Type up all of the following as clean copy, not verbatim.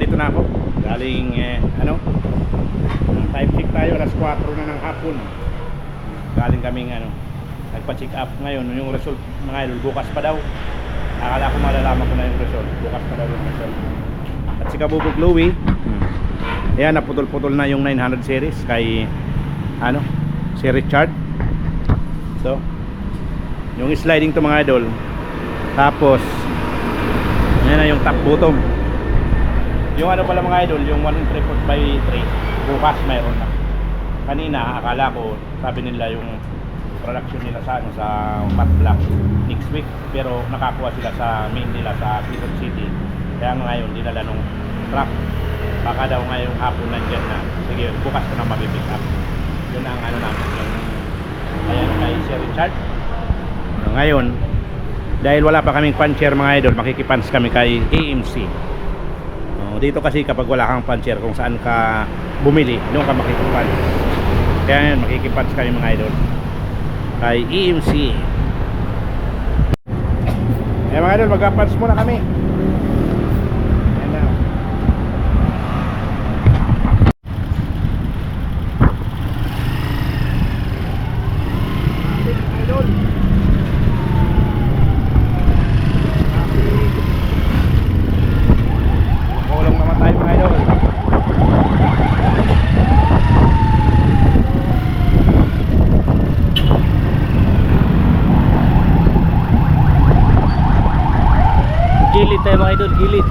nandito na ako. Galing time check tayo, alas 4 na ng hapon. Galing kaming nagpa-check up ngayon. Yung result mga idol, bukas pa daw. Akala ko malalaman ko na yung result. Bukas pa daw yung result. At si Kabubog Louie, ayan, naputol-putol na yung 900 series kay si Richard. So, yung sliding to mga idol. Tapos yan na yung top bottom. Yung pala mga idol, yung 1.3 by 3 bukas mayroon na. Kanina akala ko sabi nila yung production nila sa sa matte black next week, pero nakakuha sila sa main nila sa Quezon City. Kaya ngayon dinala nung truck. Baka daw ngayong hapon nandiyan na. Sige, bukas ko na mabipick up. Yun ang namin yung ayan kay Sir Richard. Ngayon dahil wala pa kaming puncher mga idol, makikipans kami kay AMC. Dito kasi kapag wala kang puncher, kung saan ka bumili, doon ka makikipans. Kaya ngayon makikipans kami mga idol kay AMC. Mga idol, magpapans muna kami. Ayan na. Idol, kulong naman tayo mga idol. Gilid tayo mga idol, gilid.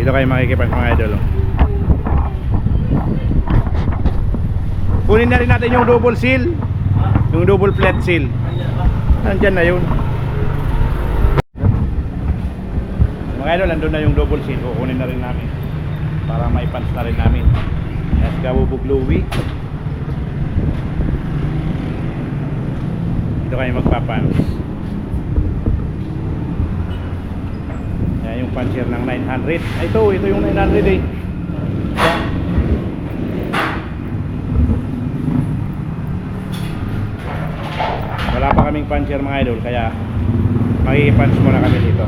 Dito kayo makikipag mga idol. Kunin na rin natin yung double seal, yung double flat seal. Nandyan na yun mga idol, nandun na yung double seal. Kukunin na rin namin para maipans na rin namin. Yes, Kabubog Louie. Dito kayo magpapans. Yung puncher ng 900. Ito yung 900 eh. Wala pa kaming puncher mga idol, kaya makikipunch muna kami dito.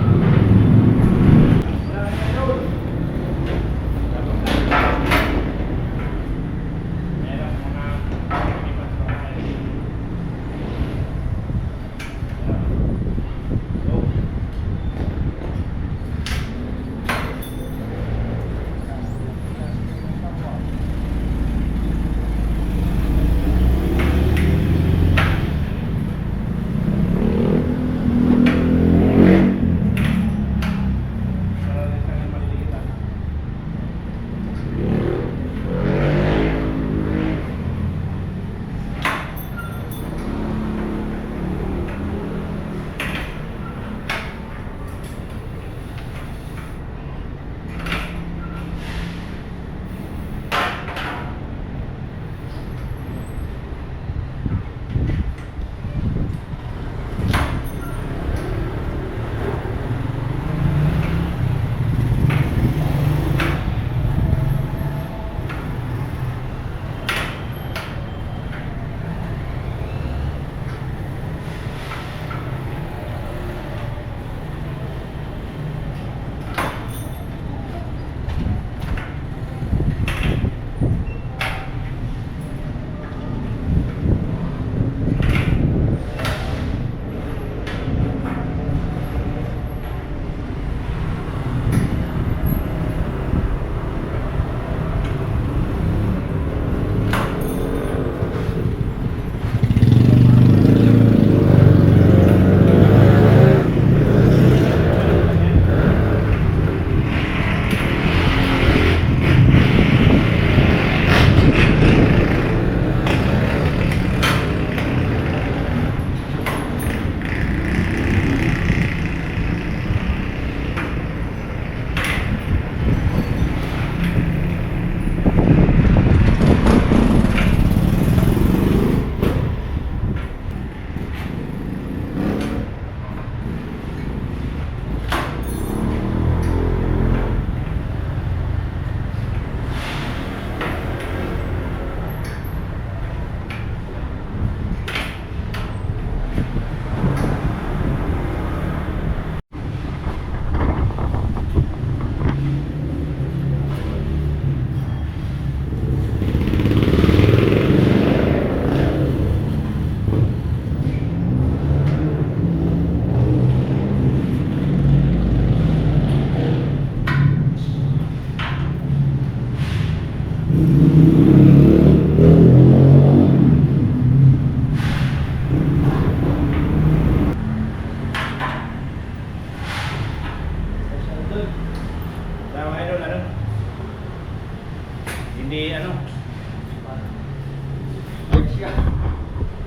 Kaya mga idol, ano?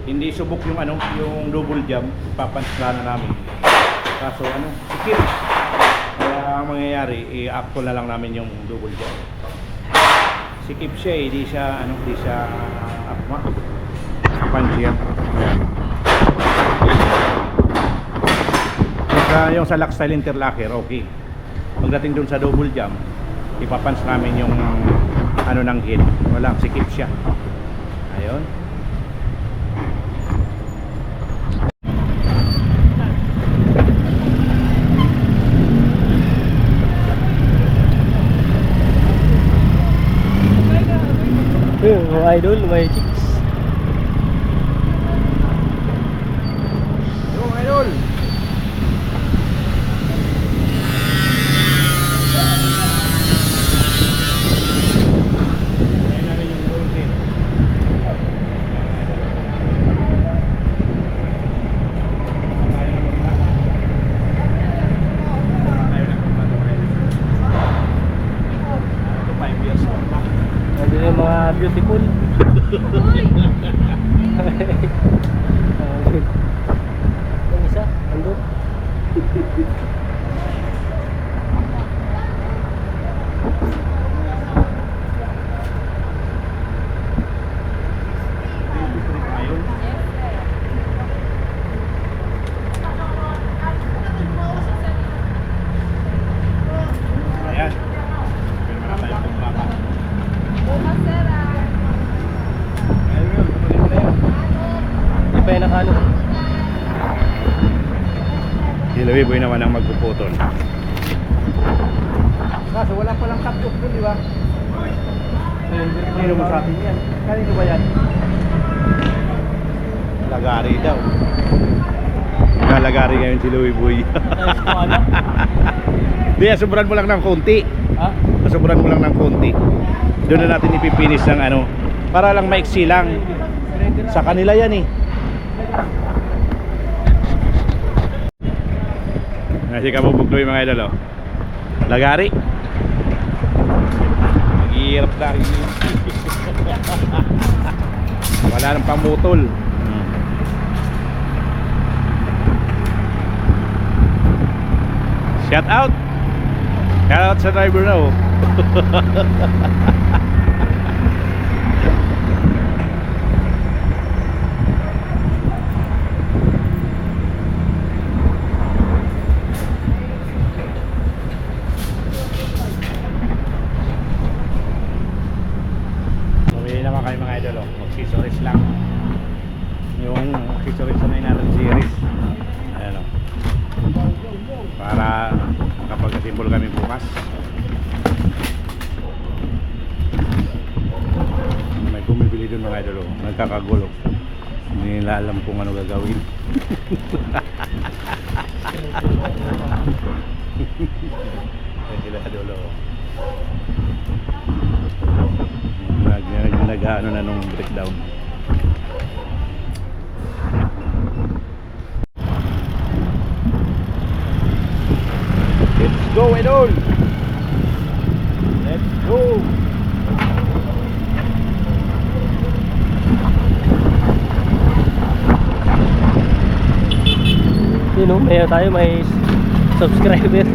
Hindi subok yung ano, yung double jump, papansla na namin. Kaso ano, sikip. Kaya ang mangyayari, i-actual na lang namin yung double jump. Sikip siya eh, di siya ano, di siya akma. Punch yan. Yung sa lock style interlocker, okay. Pagdating dun sa double jump, ipapans namin yung ano ng head. Wala, sikip siya. Ayun. Mga idol, may chicks. Yung idol. Ayan namin yung routine. Tayo na magpa. Tayo na magpa. Ito 5 years old na. Nandiyan yung mga beautiful. Yung isa, andun. Ayun. Ayan. Pwede na tayo pagpapa. Ayun yun, tuloy mo na yun. Hindi pa yung nakano. Si Louie Boy naman ang magpuputol. Kaso wala palang cut-off dun, di ba? Sino mo sa atin yan? Kanino ba yan? Lagari daw. Nalagari ngayon si Louie Boy. Ayos ko ano? Di, asubran mo lang ng konti. Ha? Asubran mo lang ng konti. Doon na natin ipipinis ng ano. Para lang maiksi lang. Sa kanila yan eh. Nasi kabubugloy mga idol oh. Lagari. Naghihirap na rin. Wala nang pamutol. Shout out. Shout out sa driver na oh. Bumili naman kayo mga idol oh. Accessories lang. Yung accessories na 900 series. Ayan oh. Para makapag-assemble kami bukas. May bumibili doon mga idol oh. Nagkakagulo. Hindi nila alam kung ano gagawin. Ayan sila sa dulo oh. Nag-ano na nung breakdown. Let's go idol. Let's go. Yun o, may tayo, may subscriber.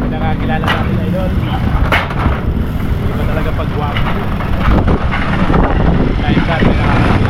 Nakakilala natin idol. Iba talaga pagwapo. Kahit dati nakakilala.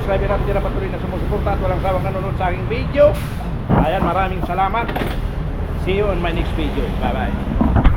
subscriber natin na patuloy na sumusuporta at walang sawang nanonood sa aking video. Ayan, maraming salamat. See you on my next video. Bye bye.